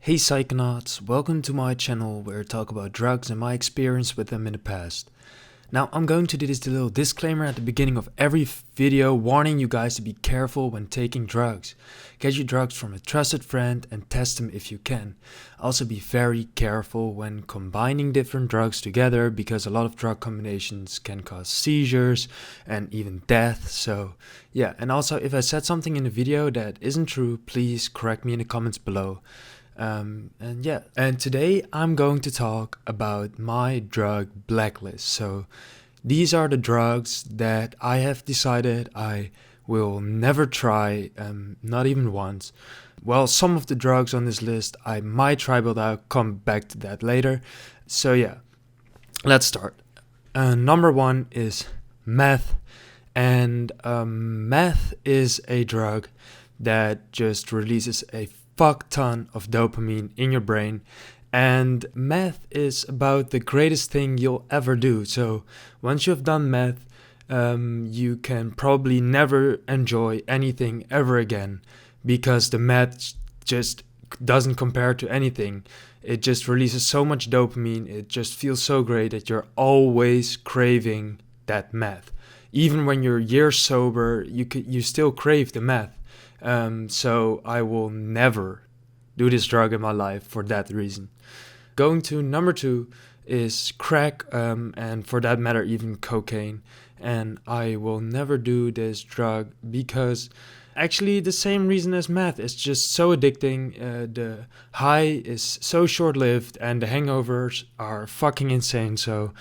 Hey Psychonauts, welcome to my channel where I talk about drugs and my experience with them in the past. Now I'm going to do this little disclaimer at the beginning of every video warning you guys to be careful when taking drugs. Get your drugs from a trusted friend and test them if you can. Also be very careful when combining different drugs together because a lot of drug combinations can cause seizures and even death. So yeah, and also if I said something in the video that isn't true, please correct me in the comments below. And today I'm going to talk about my drug blacklist. So these are the drugs that I have decided I will never try, not even once. Well, some of the drugs on this list I might try, but I'll come back to that later. So yeah, let's start. Number one is meth, and meth is a drug that just releases a fuck ton of dopamine in your brain, and meth is about the greatest thing you'll ever do. So once you have done meth, you can probably never enjoy anything ever again because the meth just doesn't compare to anything. It just releases so much dopamine, it just feels so great that you're always craving that meth. Even when you're years sober, you still crave the meth. So I will never do this drug in my life for that reason. Going to number two is crack, and for that matter even cocaine. And I will never do this drug because actually the same reason as meth. It's just so addicting. The high is so short-lived and the hangovers are fucking insane. So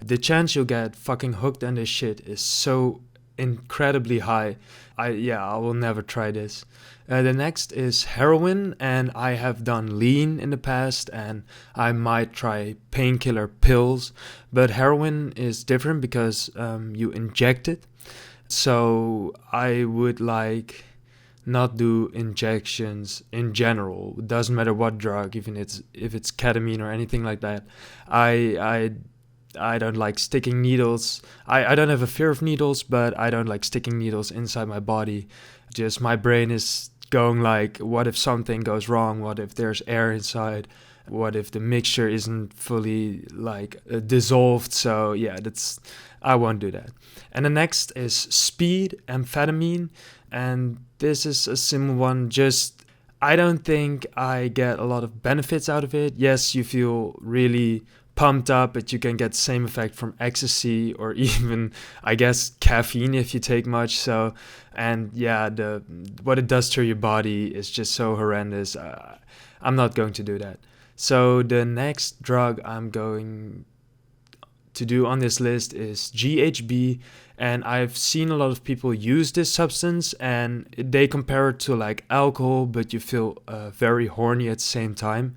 the chance you'll get fucking hooked on this shit is so incredibly high. I will never try this. The next is heroin, and I have done lean in the past, and I might try painkiller pills, but heroin is different because you inject it. So I would like not do injections in general. It doesn't matter what drug, even if it's ketamine or anything like that. I don't like sticking needles. I don't have a fear of needles, but I don't like sticking needles inside my body. Just my brain is going like, what if something goes wrong? What if there's air inside? What if the mixture isn't fully dissolved? So yeah, I won't do that. And the next is speed, amphetamine. And this is a similar one. Just I don't think I get a lot of benefits out of it. Yes, you feel really pumped up, but you can get the same effect from ecstasy or even, I guess, caffeine if you take much. So, and yeah, what it does to your body is just so horrendous. I'm not going to do that. So the next drug I'm going to do on this list is GHB, and I've seen a lot of people use this substance and they compare it to like alcohol, but you feel very horny at the same time.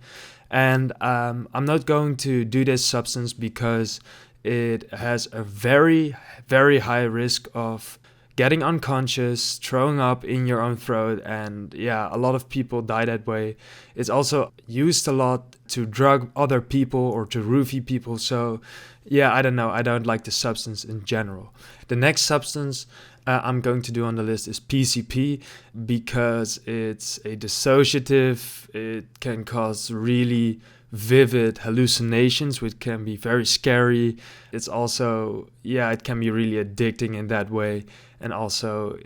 And I'm not going to do this substance because it has a very, very high risk of getting unconscious, throwing up in your own throat, and yeah, a lot of people die that way. It's also used a lot to drug other people or to roofie people. So yeah, I don't know. I don't like the substance in general. The next substance I'm going to do on the list is PCP because it's a dissociative. It can cause really vivid hallucinations, which can be very scary. It's also, yeah, it can be really addicting in that way. And also,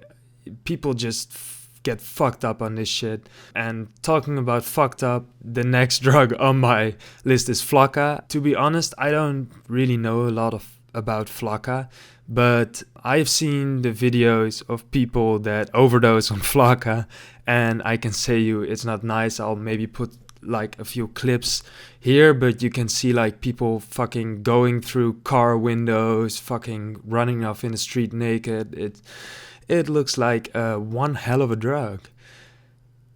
people just get fucked up on this shit. And talking about fucked up, the next drug on my list is Flocka. To be honest, I don't really know a lot about Flocka, but I've seen the videos of people that overdose on Flocka, and I can say you it's not nice. I'll maybe put like a few clips here, but you can see like people fucking going through car windows, fucking running off in the street naked. It looks like one hell of a drug.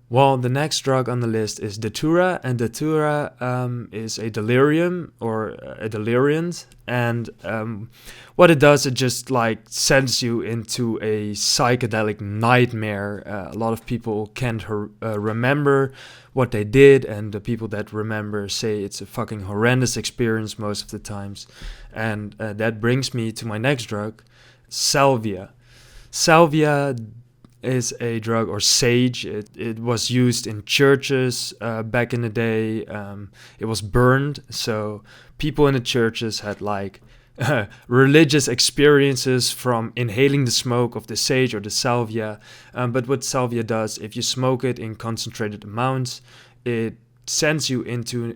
Well, the next drug on the list is Torah, and Torah is a delirium or a deliriant, and what it does, it just like sends you into a psychedelic nightmare. A lot of people can't remember what they did, and the people that remember say it's a fucking horrendous experience most of the times. And that brings me to my next drug, Salvia. Salvia is a drug, or sage. It was used in churches back in the day. It was burned, so people in the churches had like religious experiences from inhaling the smoke of the sage or the salvia. But what salvia does, if you smoke it in concentrated amounts, it sends you into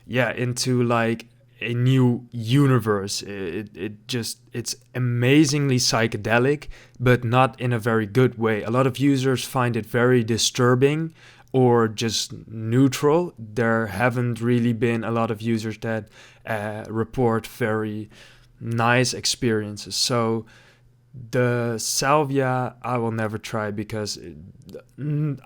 into like a new universe. It's amazingly psychedelic, but not in a very good way. A lot of users find it very disturbing or just neutral. There haven't really been a lot of users that report very nice experiences. So the salvia I will never try, because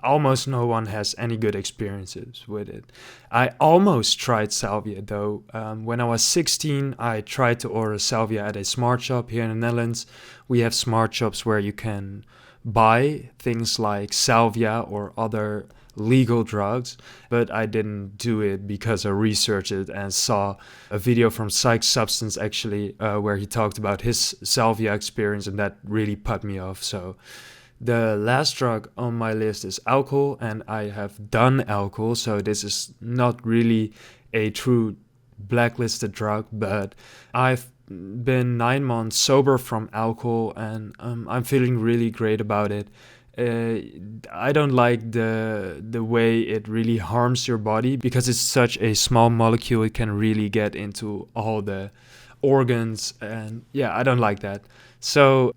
almost no one has any good experiences with it. I almost tried salvia though. When I was 16, I tried to order salvia at a smart shop here in the Netherlands. We have smart shops where you can buy things like salvia or other legal drugs, but I didn't do it because I researched it and saw a video from Psych Substance actually where he talked about his salvia experience, and that really put me off. So the last drug on my list is alcohol, and I have done alcohol, so this is not really a true blacklisted drug, but I've been 9 months sober from alcohol, and I'm feeling really great about it. I don't like the way it really harms your body, because it's such a small molecule. It can really get into all the organs, and yeah, I don't like that. So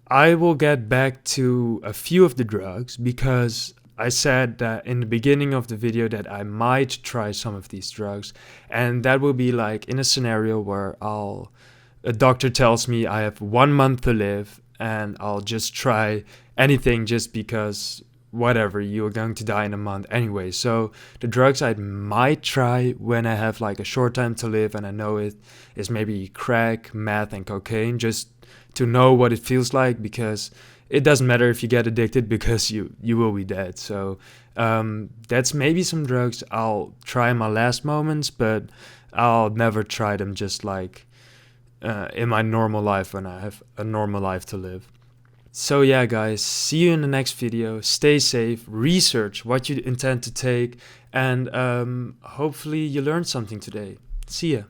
I will get back to a few of the drugs, because I said that in the beginning of the video that I might try some of these drugs, and that will be like in a scenario where a doctor tells me I have 1 month to live, and I'll just try anything just because whatever, you're going to die in a month anyway. So the drugs I might try when I have like a short time to live and I know it is maybe crack, meth, and cocaine, just to know what it feels like, because it doesn't matter if you get addicted, because you will be dead. So that's maybe some drugs I'll try in my last moments, but I'll never try them just like in my normal life when I have a normal life to live. So yeah, guys, see you in the next video. Stay safe, research what you intend to take, and hopefully you learned something today. See ya.